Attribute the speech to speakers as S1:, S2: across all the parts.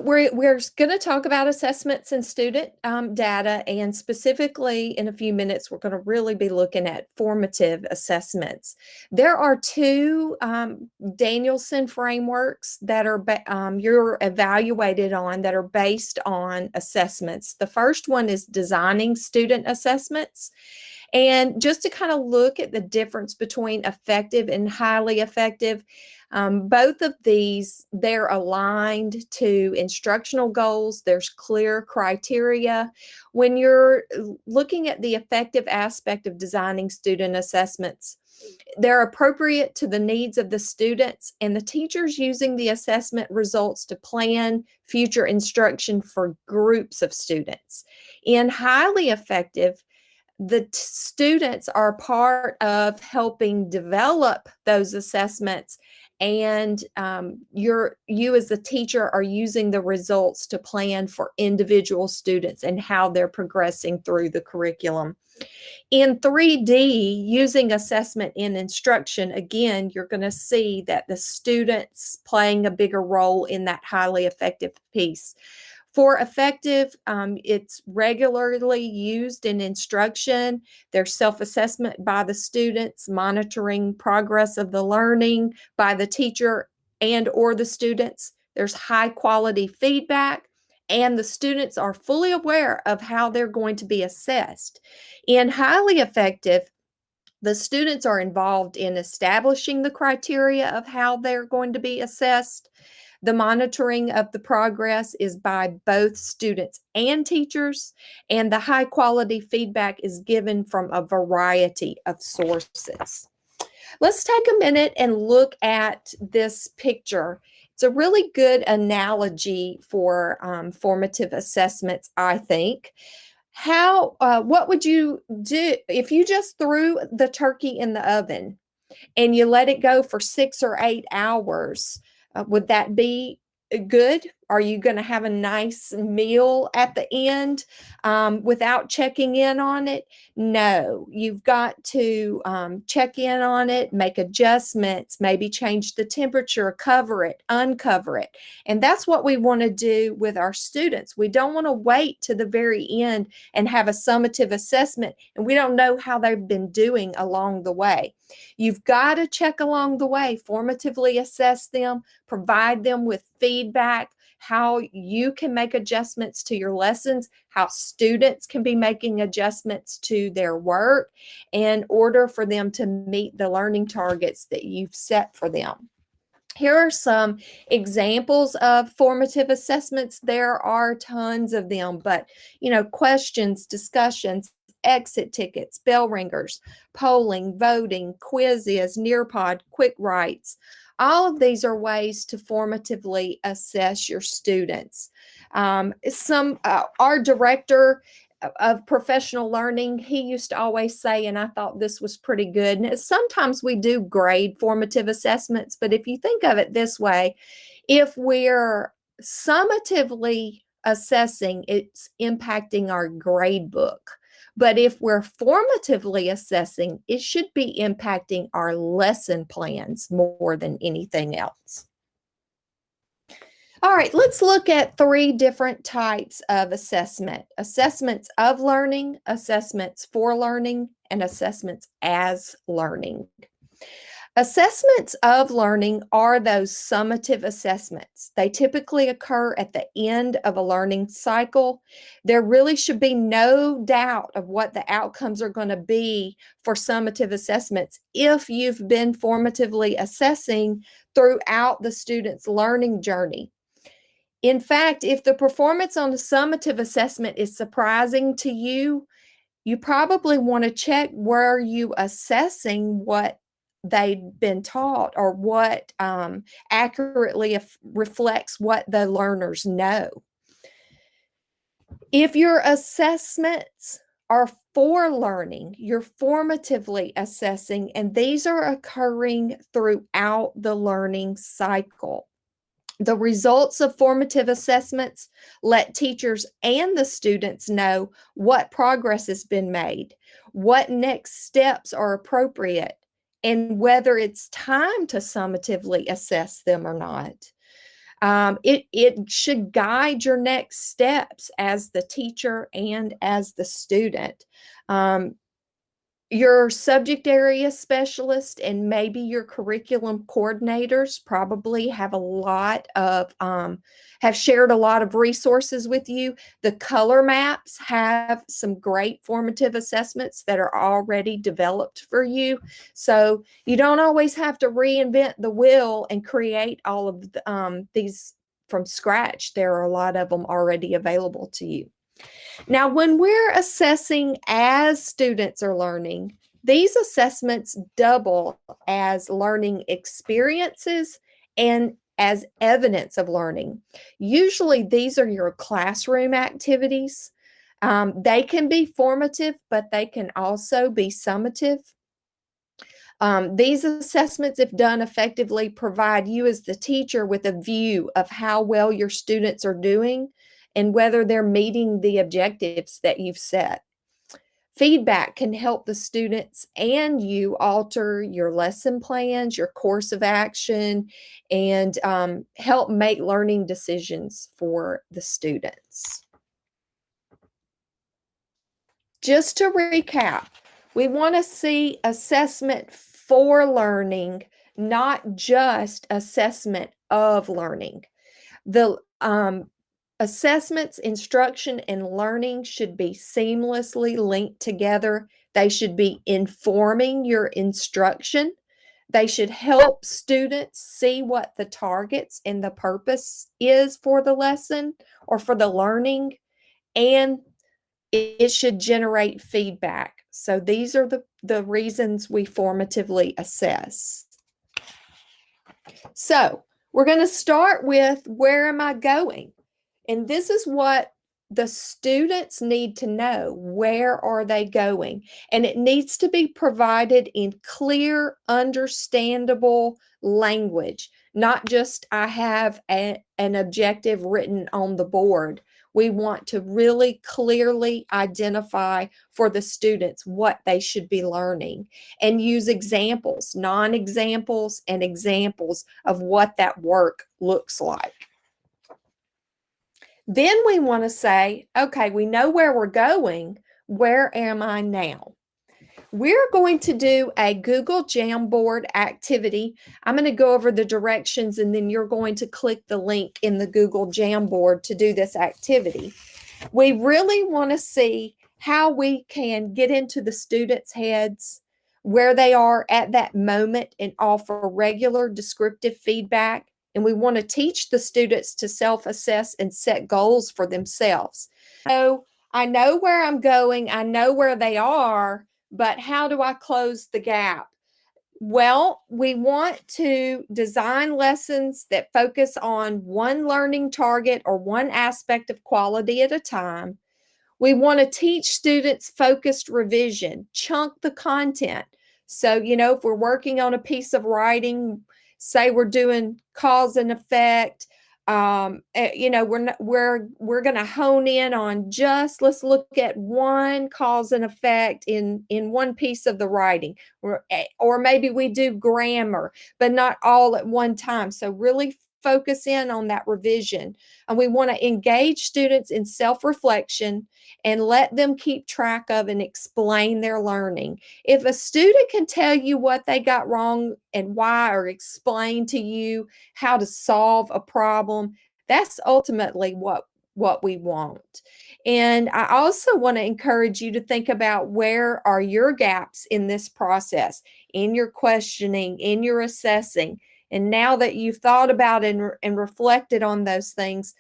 S1: we're going to talk about assessments and student data, and specifically in a few minutes, we're going to really be looking at formative assessments. There are two Danielson frameworks that are you're evaluated on that are based on assessments. The first one is designing student assessments. And just to kind of look at the difference between effective and highly effective, both of these, they're aligned to instructional goals. There's clear criteria. When you're looking at the effective aspect of designing student assessments, they're appropriate to the needs of the students and the teachers using the assessment results to plan future instruction for groups of students. In highly effective, the students are part of helping develop those assessments, and you as the teacher are using the results to plan for individual students and how they're progressing through the curriculum. In 3D, using assessment in instruction, again, you're going to see that the students playing a bigger role in that highly effective piece. For effective, it's regularly used in instruction. There's self-assessment by the students, monitoring progress of the learning by the teacher and or the students. There's high quality feedback, and the students are fully aware of how they're going to be assessed. In highly effective, the students are involved in establishing the criteria of how they're going to be assessed. The monitoring of the progress is by both students and teachers, and the high quality feedback is given from a variety of sources. Let's take a minute and look at this picture. It's a really good analogy for formative assessments, I think. What would you do if you just threw the turkey in the oven and you let it go for 6 or 8 hours? Would that be good? Are you going to have a nice meal at the end without checking in on it? No, you've got to check in on it, make adjustments, maybe change the temperature, cover it, uncover it. And that's what we want to do with our students. We don't want to wait to the very end and have a summative assessment and we don't know how they've been doing along the way. You've got to check along the way, formatively assess them, provide them with feedback, how you can make adjustments to your lessons, how students can be making adjustments to their work in order for them to meet the learning targets that you've set for them. Here are some examples of formative assessments. There are tons of them, but questions, discussions, exit tickets, bell ringers, polling, voting, quizzes, Nearpod, quick writes. All of these are ways to formatively assess your students. Our director of professional learning, he used to always say, and I thought this was pretty good, and sometimes we do grade formative assessments, but if you think of it this way, if we're summatively assessing, it's impacting our grade book. But if we're formatively assessing, it should be impacting our lesson plans more than anything else. All right, let's look at 3 different types of assessment. Assessments of learning, assessments for learning, and assessments as learning. Assessments of learning are those summative assessments. They typically occur at the end of a learning cycle. There really should be no doubt of what the outcomes are going to be for summative assessments if you've been formatively assessing throughout the student's learning journey. In fact, if the performance on the summative assessment is surprising to you, you probably want to check, were you assessing what they've been taught or what accurately reflects what the learners know. If your assessments are for learning, you're formatively assessing, and these are occurring throughout the learning cycle. The results of formative assessments let teachers and the students know what progress has been made, what next steps are appropriate, and whether it's time to summatively assess them or not. It should guide your next steps as the teacher and as the student. Um, your subject area specialist and maybe your curriculum coordinators probably have a lot of have shared a lot of resources with you. The color maps have some great formative assessments that are already developed for you, so you don't always have to reinvent the wheel and create all of these from scratch. There are a lot of them already available to you. Now, when we're assessing as students are learning, these assessments double as learning experiences and as evidence of learning. Usually, these are your classroom activities. They can be formative, but they can also be summative. These assessments, if done effectively, provide you as the teacher with a view of how well your students are doing and whether they're meeting the objectives that you've set. Feedback can help the students and you alter your lesson plans, your course of action, and help make learning decisions for the students. Just to recap, we want to see assessment for learning, not just assessment of learning. The assessments, instruction, and learning should be seamlessly linked together. They should be informing your instruction. They should help students see what the targets and the purpose is for the lesson or for the learning, and it should generate feedback. So these are the reasons we formatively assess. So we're going to start with, where am I going? And this is what the students need to know. Where are they going? And it needs to be provided in clear, understandable language, not just I have an objective written on the board. We want to really clearly identify for the students what they should be learning and use examples, non-examples, and examples of what that work looks like. Then we want to say, okay, we know where we're going. Where am I now? We're going to do a Google Jamboard activity. I'm going to go over the directions and then you're going to click the link in the Google Jamboard to do this activity. We really want to see how we can get into the students' heads, where they are at that moment, and offer regular descriptive feedback. And we want to teach the students to self-assess and set goals for themselves. So I know where I'm going, I know where they are, but how do I close the gap? Well, we want to design lessons that focus on one learning target or one aspect of quality at a time. We want to teach students focused revision, chunk the content. So, if we're working on a piece of writing, say we're doing cause and effect, we're going to hone in on just, let's look at one cause and effect in one piece of the writing, or maybe we do grammar, but not all at one time. So really focus in on that revision. And we want to engage students in self-reflection and let them keep track of and explain their learning. If a student can tell you what they got wrong and why, or explain to you how to solve a problem, that's ultimately what we want. And I also want to encourage you to think about, where are your gaps in this process, in your questioning, in your assessing. And now that you've thought about and reflected on those things,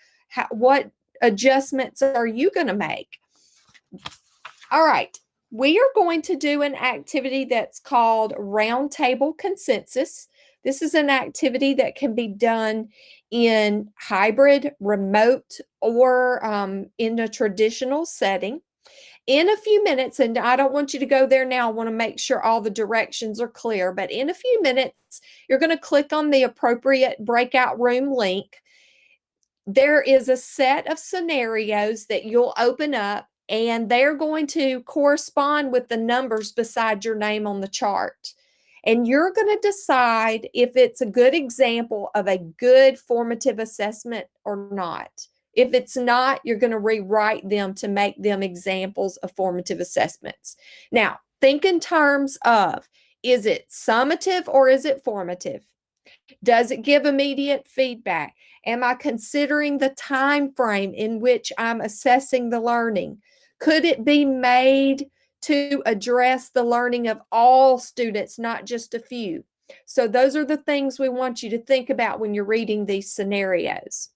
S1: what adjustments are you going to make? All right, we are going to do an activity that's called Roundtable Consensus. This is an activity that can be done in hybrid, remote, or in a traditional setting. In a few minutes, and I don't want you to go there now, I want to make sure all the directions are clear, but in a few minutes, you're going to click on the appropriate breakout room link. There is a set of scenarios that you'll open up, and they're going to correspond with the numbers beside your name on the chart. And you're going to decide if it's a good example of a good formative assessment or not. If it's not, you're going to rewrite them to make them examples of formative assessments. Now, think in terms of, is it summative or is it formative? Does it give immediate feedback? Am I considering the time frame in which I'm assessing the learning? Could it be made to address the learning of all students, not just a few? So those are the things we want you to think about when you're reading these scenarios.